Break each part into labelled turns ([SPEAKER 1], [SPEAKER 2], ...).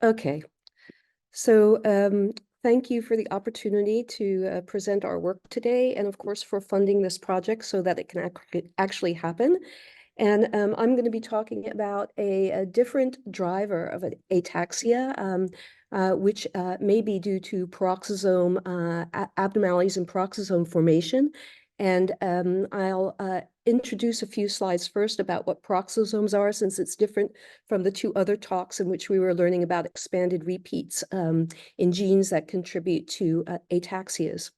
[SPEAKER 1] Okay, so thank you for the opportunity to present our work today, and of course for funding this project so that it can actually happen. And I'm going to be talking about a different driver of an ataxia, which may be due to peroxisome abnormalities in peroxisome formation. And I'll introduce a few slides first about what peroxisomes are, since it's different from the two other talks in which we were learning about expanded repeats in genes that contribute to ataxias.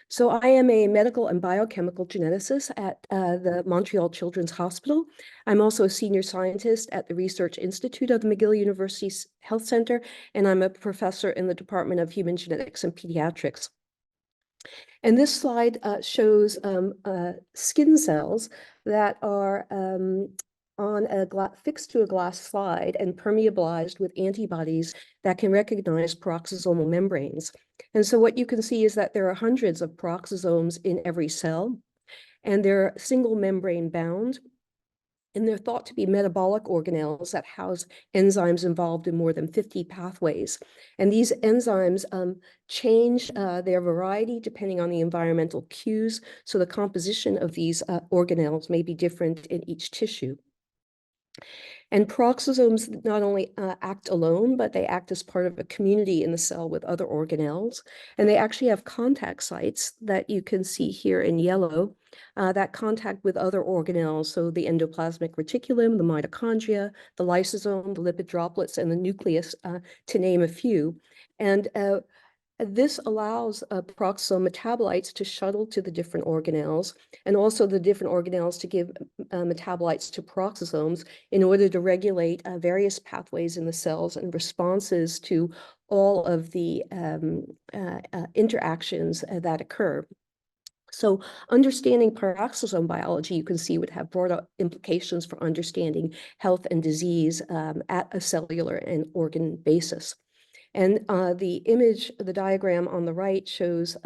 [SPEAKER 1] So I am a medical and biochemical geneticist at the Montreal Children's Hospital. I'm also a senior scientist at the Research Institute of the McGill University Health Center, and I'm a professor in the Department of Human Genetics and Pediatrics. And this slide shows skin cells that are fixed to a glass slide and permeabilized with antibodies that can recognize peroxisomal membranes. And so what you can see is that there are hundreds of peroxisomes in every cell, and they're single membrane bound. And they're thought to be metabolic organelles that house enzymes involved in more than 50 pathways. And these enzymes change their variety depending on the environmental cues. So the composition of these organelles may be different in each tissue. And peroxisomes not only act alone, but they act as part of a community in the cell with other organelles. And they actually have contact sites that you can see here in yellow that contact with other organelles. So the endoplasmic reticulum, the mitochondria, the lysosome, the lipid droplets, and the nucleus, to name a few. And this allows peroxisome metabolites to shuttle to the different organelles, and also the different organelles to give metabolites to peroxisomes in order to regulate various pathways in the cells and responses to all of the interactions that occur. So understanding peroxisome biology, you can see, would have broader implications for understanding health and disease at a cellular and organ basis. And the diagram on the right shows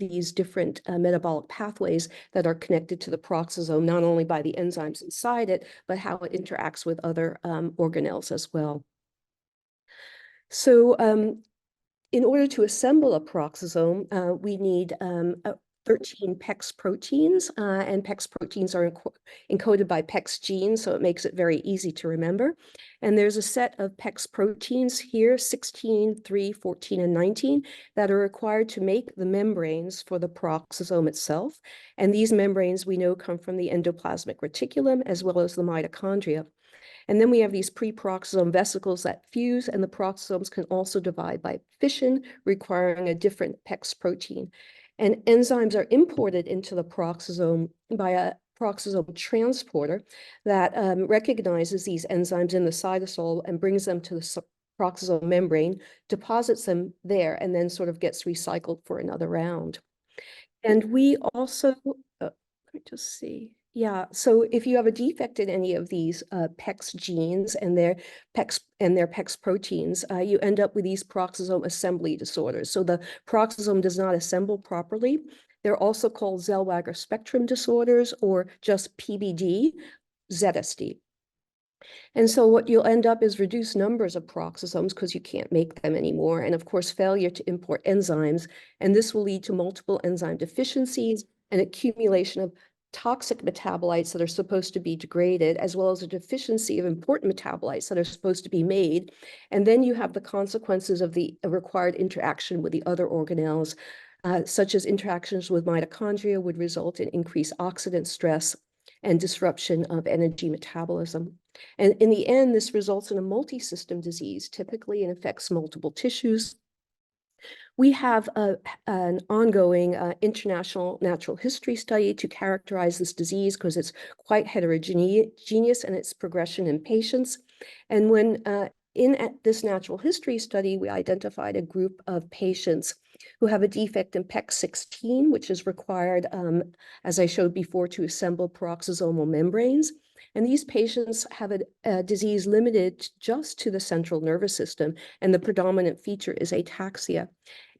[SPEAKER 1] these different metabolic pathways that are connected to the peroxisome, not only by the enzymes inside it, but how it interacts with other organelles as well. So in order to assemble a peroxisome, we need 13 PEX proteins, and PEX proteins are encoded by PEX genes, so it makes it very easy to remember. And there's a set of PEX proteins here, 16, 3, 14, and 19, that are required to make the membranes for the peroxisome itself. And these membranes, we know, come from the endoplasmic reticulum as well as the mitochondria. And then we have these pre-peroxisome vesicles that fuse, and the peroxisomes can also divide by fission, requiring a different PEX protein. And enzymes are imported into the peroxisome by a peroxisome transporter that recognizes these enzymes in the cytosol and brings them to the peroxisome membrane, deposits them there, and then sort of gets recycled for another round. And we also, let me just see. Yeah, so if you have a defect in any of these PEX genes and their PEX proteins, you end up with these peroxisome assembly disorders. So the peroxisome does not assemble properly. They're also called Zellweger spectrum disorders, or just PBD, ZSD. And so what you'll end up is reduced numbers of peroxisomes because you can't make them anymore. And of course, failure to import enzymes. And this will lead to multiple enzyme deficiencies and accumulation of toxic metabolites that are supposed to be degraded, as well as a deficiency of important metabolites that are supposed to be made. And then you have the consequences of the required interaction with the other organelles, such as interactions with mitochondria would result in increased oxidant stress and disruption of energy metabolism. And in the end, this results in a multi-system disease, typically, and affects multiple tissues. We have an ongoing international natural history study to characterize this disease because it's quite heterogeneous in its progression in patients. And when in this natural history study, we identified a group of patients who have a defect in PEX16, which is required, as I showed before, to assemble peroxisomal membranes. And these patients have a disease limited just to the central nervous system, and the predominant feature is ataxia.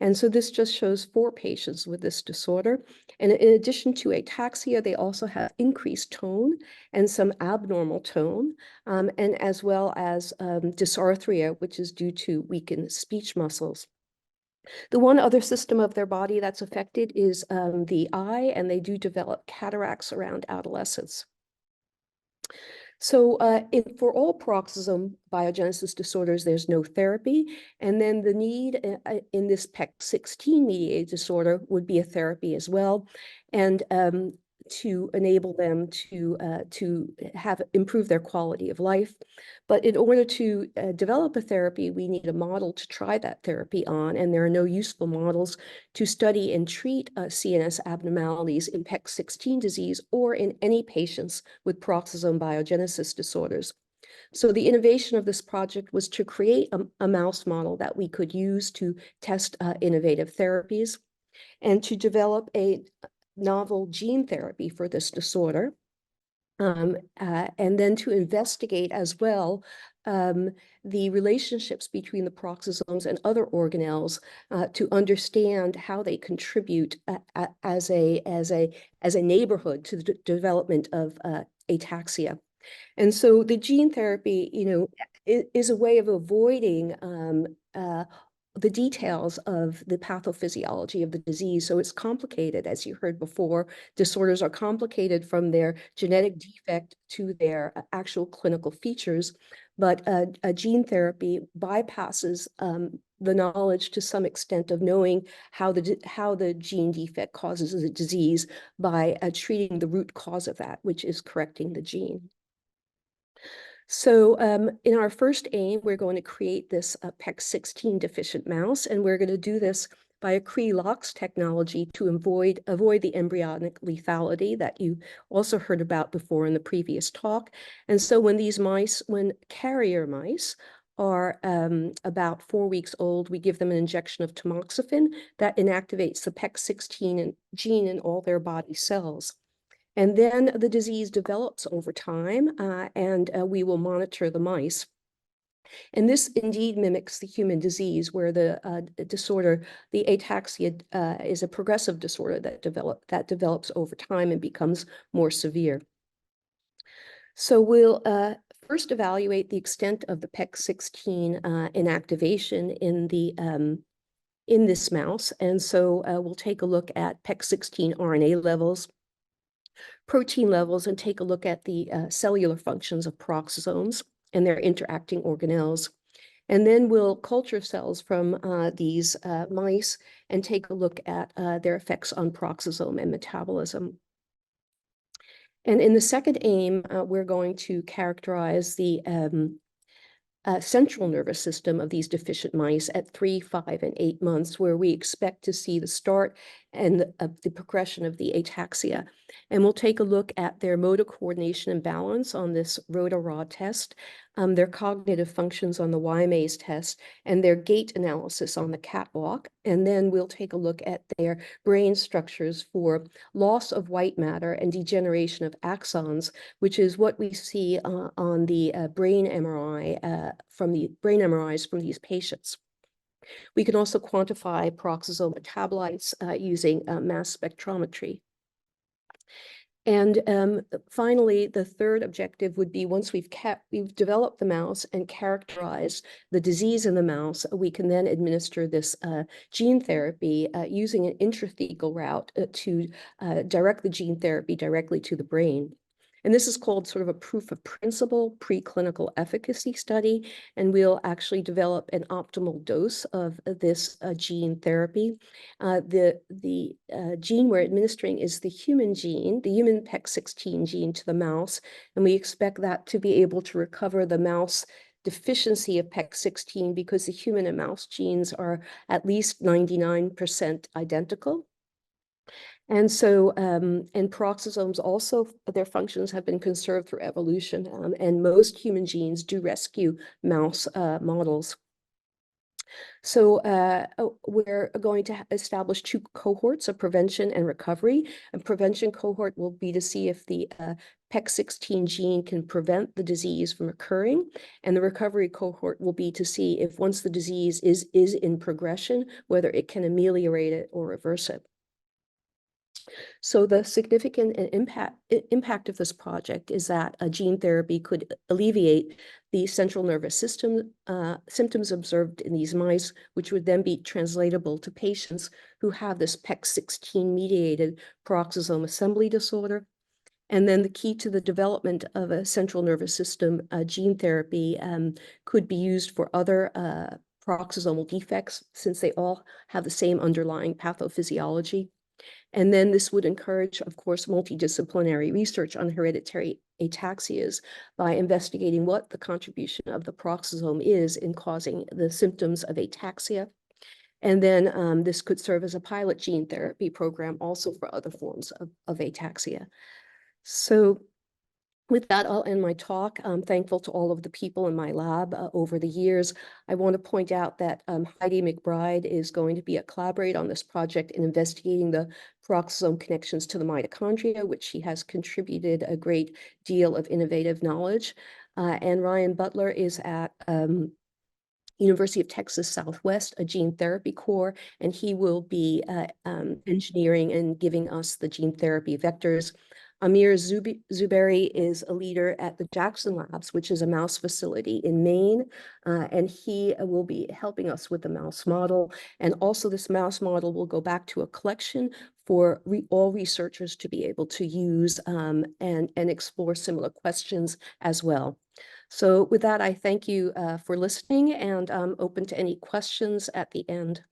[SPEAKER 1] And so this just shows 4 patients with this disorder. And in addition to ataxia, they also have increased tone and some abnormal tone, and as well as dysarthria, which is due to weakened speech muscles. The one other system of their body that's affected is the eye, and they do develop cataracts around adolescence. So for all peroxisome biogenesis disorders, there's no therapy. And then the need in this PEX16 mediated disorder would be a therapy as well. And to enable them to improve their quality of life. But in order to develop a therapy, we need a model to try that therapy on, and there are no useful models to study and treat CNS abnormalities in PEX16 disease or in any patients with peroxisome biogenesis disorders. So the innovation of this project was to create a mouse model that we could use to test innovative therapies and to develop a novel gene therapy for this disorder, and then to investigate as well the relationships between the peroxisomes and other organelles to understand how they contribute as a neighborhood to the development of ataxia. And so the gene therapy, is a way of avoiding the details of the pathophysiology of the disease. So it's complicated, as you heard before. Disorders are complicated from their genetic defect to their actual clinical features. But a gene therapy bypasses the knowledge to some extent of knowing how the gene defect causes the disease by treating the root cause of that, which is correcting the gene. So in our first aim, we're going to create this PEX16 deficient mouse, and we're going to do this by a Cre-Lox technology to avoid the embryonic lethality that you also heard about before in the previous talk. And so when carrier mice are about 4 weeks old, we give them an injection of tamoxifen that inactivates the PEX16 gene in all their body cells. And then the disease develops over time, and we will monitor the mice. And this indeed mimics the human disease, where the disorder, the ataxia, is a progressive disorder that develops over time and becomes more severe. So we'll first evaluate the extent of the PEX16 inactivation in this mouse. And so we'll take a look at PEX16 RNA levels, protein levels, and take a look at the cellular functions of peroxisomes and their interacting organelles. And then we'll culture cells from these mice and take a look at their effects on peroxisome and metabolism. And in the second aim, we're going to characterize the central nervous system of these deficient mice at 3, 5, and 8 months, where we expect to see the start and the progression of the ataxia. And we'll take a look at their motor coordination and balance on this Rotarod test, their cognitive functions on the Y-maze test, and their gait analysis on the catwalk. And then we'll take a look at their brain structures for loss of white matter and degeneration of axons, which is what we see on the brain MRI from the brain MRIs from these patients. We can also quantify peroxisome metabolites using mass spectrometry. And finally, the third objective would be, once we've developed the mouse and characterized the disease in the mouse, we can then administer this gene therapy using an intrathecal route to direct the gene therapy directly to the brain. And this is called sort of a proof of principle preclinical efficacy study. And we'll actually develop an optimal dose of this gene therapy. The gene we're administering is the human gene, the human PEX16 gene to the mouse. And we expect that to be able to recover the mouse deficiency of PEX16 because the human and mouse genes are at least 99% identical. And so, and peroxisomes also, their functions have been conserved through evolution, and most human genes do rescue mouse models. So we're going to establish 2 cohorts of prevention and recovery. A prevention cohort will be to see if the PEX16 gene can prevent the disease from occurring, and the recovery cohort will be to see if once the disease is in progression, whether it can ameliorate it or reverse it. So the significant impact of this project is that a gene therapy could alleviate the central nervous system symptoms observed in these mice, which would then be translatable to patients who have this PEX16-mediated peroxisome assembly disorder. And then the key to the development of a central nervous system gene therapy could be used for other peroxisomal defects, since they all have the same underlying pathophysiology. And then this would encourage, of course, multidisciplinary research on hereditary ataxias by investigating what the contribution of the peroxisome is in causing the symptoms of ataxia. And then this could serve as a pilot gene therapy program also for other forms of ataxia. So with that, I'll end my talk. I'm thankful to all of the people in my lab over the years. I want to point out that Heidi McBride is going to collaborate on this project in investigating the peroxisome connections to the mitochondria, which she has contributed a great deal of innovative knowledge. And Ryan Butler is at University of Texas Southwest, a gene therapy core, and he will be engineering and giving us the gene therapy vectors. Amir Zuberi is a leader at the Jackson Labs, which is a mouse facility in Maine, and he will be helping us with the mouse model. And also this mouse model will go back to a collection for all researchers to be able to use and explore similar questions as well. So with that, I thank you for listening, and I'm open to any questions at the end.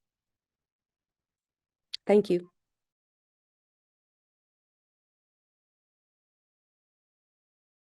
[SPEAKER 1] Thank you.